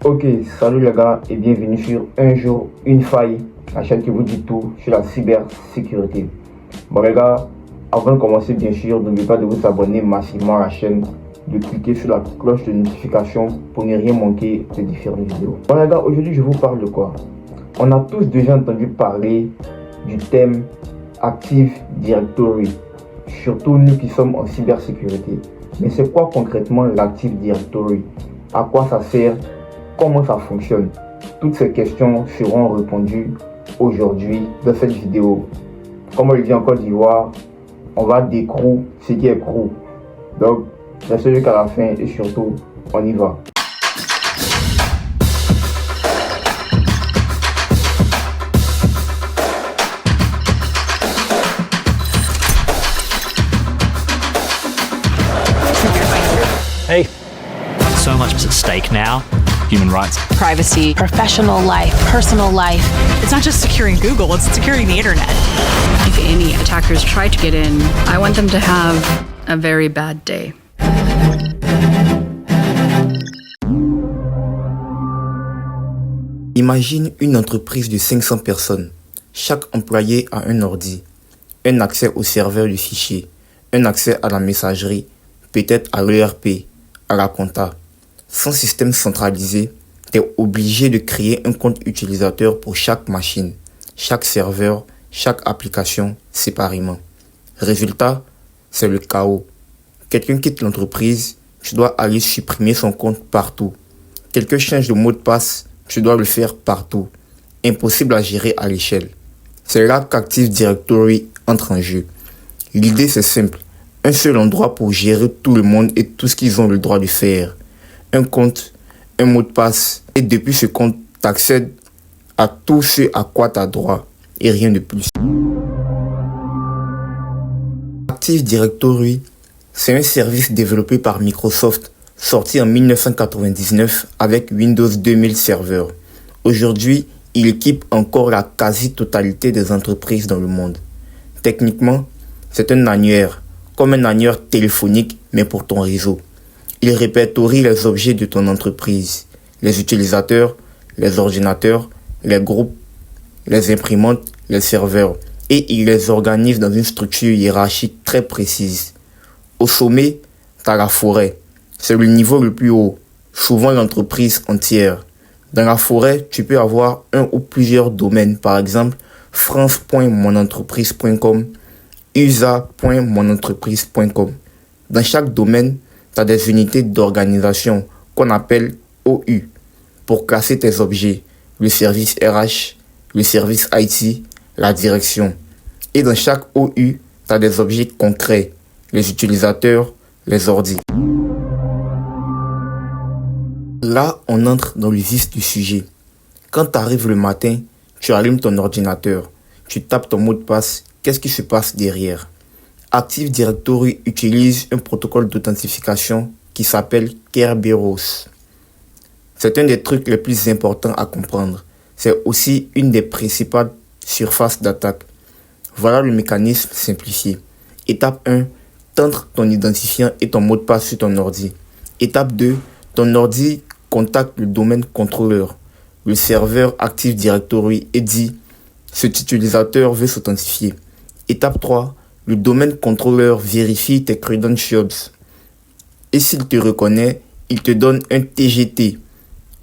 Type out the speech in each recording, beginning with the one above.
Ok, salut les gars et bienvenue sur Un jour, une faille, la chaîne qui vous dit tout sur la cybersécurité. Bon les gars, avant de commencer bien sûr, n'oubliez pas de vous abonner massivement à la chaîne, de cliquer sur la cloche de notification pour ne rien manquer des différentes vidéos. Bon les gars, aujourd'hui je vous parle de quoi? On a tous déjà entendu parler du thème Active Directory, surtout nous qui sommes en cybersécurité. Mais c'est quoi concrètement l'Active Directory? À quoi ça sert? Comment ça fonctionne? Toutes ces questions seront répondues aujourd'hui dans cette vidéo. Comme on le dit en Côte d'Ivoire, on va décroûter ce qui est crou. Donc, restez jusqu'à la fin et surtout, on y va. Hey. So much is at stake now. Human rights. Privacy, professional life, personal life. It's not just securing Google, it's securing the internet. If any attackers try to get in, I want them to have a very bad day. Imagine une entreprise de 500 personnes. Chaque employé a un ordi, un accès au serveur du fichier, un accès à la messagerie, peut-être à l'ERP, à la compta. Sans système centralisé, tu es obligé de créer un compte utilisateur pour chaque machine, chaque serveur, chaque application séparément. Résultat, c'est le chaos. Quelqu'un quitte l'entreprise, tu dois aller supprimer son compte partout. Quelqu'un change de mot de passe, tu dois le faire partout. Impossible à gérer à l'échelle. C'est là qu'Active Directory entre en jeu. L'idée c'est simple. Un seul endroit pour gérer tout le monde et tout ce qu'ils ont le droit de faire. Un compte, un mot de passe, et depuis ce compte, tu accèdes à tout ce à quoi tu as droit, et rien de plus. Active Directory, c'est un service développé par Microsoft, sorti en 1999 avec Windows 2000 Server. Aujourd'hui, il équipe encore la quasi-totalité des entreprises dans le monde. Techniquement, c'est un annuaire, comme un annuaire téléphonique, mais pour ton réseau. Il répertorie les objets de ton entreprise, les utilisateurs, les ordinateurs, les groupes, les imprimantes, les serveurs, et il les organise dans une structure hiérarchique très précise. Au sommet, tu as la forêt. C'est le niveau le plus haut, souvent l'entreprise entière. Dans la forêt, tu peux avoir un ou plusieurs domaines, par exemple france.monentreprise.com, usa.monentreprise.com. Dans chaque domaine, tu as des unités d'organisation qu'on appelle OU pour classer tes objets, le service RH, le service IT, la direction. Et dans chaque OU, tu as des objets concrets, les utilisateurs, les ordis. Là, on entre dans le vif du sujet. Quand tu arrives le matin, tu allumes ton ordinateur, tu tapes ton mot de passe, qu'est-ce qui se passe derrière? Active Directory utilise un protocole d'authentification qui s'appelle Kerberos. C'est un des trucs les plus importants à comprendre. C'est aussi une des principales surfaces d'attaque. Voilà le mécanisme simplifié. Étape 1, t'entres ton identifiant et ton mot de passe sur ton ordi. Étape 2, ton ordi contacte le domaine contrôleur, le serveur Active Directory et dit « Cet utilisateur veut s'authentifier ». Étape 3, le domaine contrôleur vérifie tes credentials. Et s'il te reconnaît, il te donne un TGT,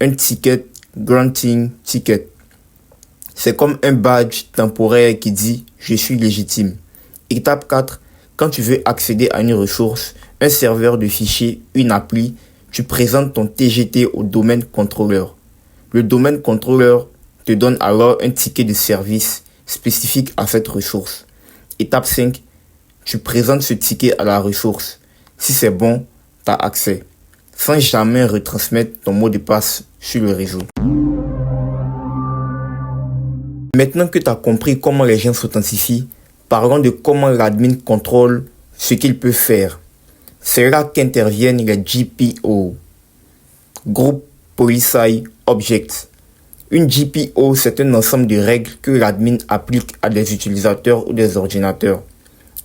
un Ticket Granting Ticket. C'est comme un badge temporaire qui dit « Je suis légitime ». Étape 4, quand tu veux accéder à une ressource, un serveur de fichiers, une appli, tu présentes ton TGT au domaine contrôleur. Le domaine contrôleur te donne alors un ticket de service spécifique à cette ressource. Étape 5, tu présentes ce ticket à la ressource. Si c'est bon, tu as accès, sans jamais retransmettre ton mot de passe sur le réseau. Maintenant que tu as compris comment les gens s'authentifient, parlons de comment l'admin contrôle ce qu'il peut faire. C'est là qu'interviennent les GPO, Group Policy Objects. Une GPO, c'est un ensemble de règles que l'admin applique à des utilisateurs ou des ordinateurs.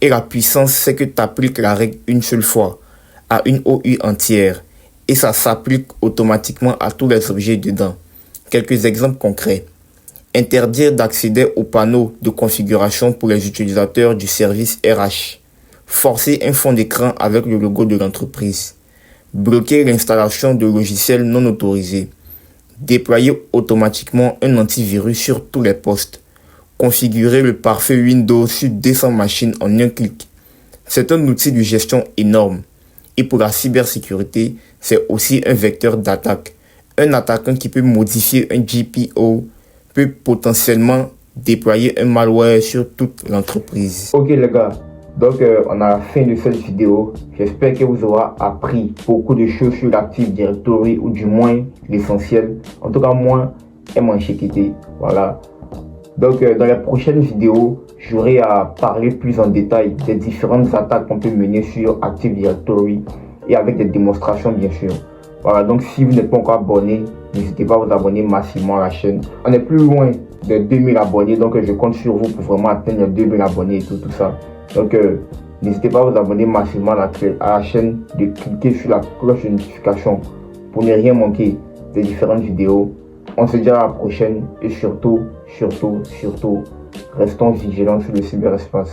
Et la puissance, c'est que tu appliques la règle une seule fois, à une OU entière. et ça s'applique automatiquement à tous les objets dedans. Quelques exemples concrets. Interdire d'accéder aux panneaux de configuration pour les utilisateurs du service RH. Forcer un fond d'écran avec le logo de l'entreprise. Bloquer l'installation de logiciels non autorisés. Déployer automatiquement un antivirus sur tous les postes. Configurer le parfait Windows sur 200 machines en un clic. C'est un outil de gestion énorme. Et pour la cybersécurité, c'est aussi un vecteur d'attaque. Un attaquant qui peut modifier un GPO peut potentiellement déployer un malware sur toute l'entreprise. Ok les gars, donc on a la fin de cette vidéo. J'espère que vous aurez appris beaucoup de choses sur l'Active Directory, ou du moins l'essentiel. En tout cas moi, et mon chéquité. Voilà. Donc dans la prochaine vidéo, j'aurai à parler plus en détail des différentes attaques qu'on peut mener sur Active Directory et avec des démonstrations bien sûr. Voilà, donc si vous n'êtes pas encore abonné, n'hésitez pas à vous abonner massivement à la chaîne. On est plus loin de 2000 abonnés, donc je compte sur vous pour vraiment atteindre les 2000 abonnés et tout ça. Donc n'hésitez pas à vous abonner massivement à la chaîne, de cliquer sur la cloche de notification pour ne rien manquer des différentes vidéos. On se dit à la prochaine et surtout, restons vigilants sur le cyberespace.